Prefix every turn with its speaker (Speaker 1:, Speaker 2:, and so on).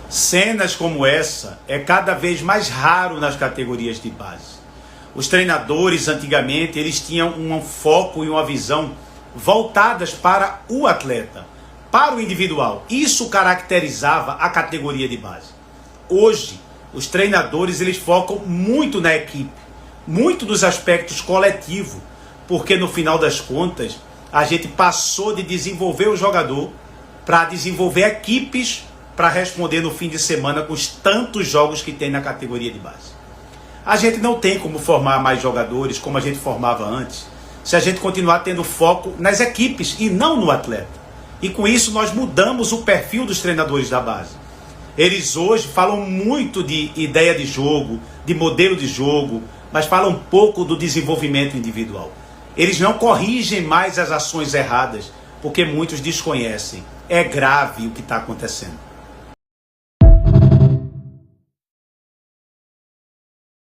Speaker 1: Cenas como essa é cada vez mais raro nas categorias de base. Os treinadores antigamente eles tinham um foco e uma visão voltadas para o atleta, para o individual. Isso caracterizava a categoria de base. Hoje, os treinadores eles focam muito na equipe, muito nos aspectos coletivos, porque no final das contas a gente passou de desenvolver o jogador para desenvolver equipes para responder no fim de semana com os tantos jogos que tem na categoria de base. A gente não tem como formar mais jogadores como a gente formava antes, se a gente continuar tendo foco nas equipes e não no atleta. E com isso nós mudamos o perfil dos treinadores da base. Eles hoje falam muito de ideia de jogo, de modelo de jogo, mas falam pouco do desenvolvimento individual. Eles não corrigem mais as ações erradas, porque muitos desconhecem. É grave o que está acontecendo.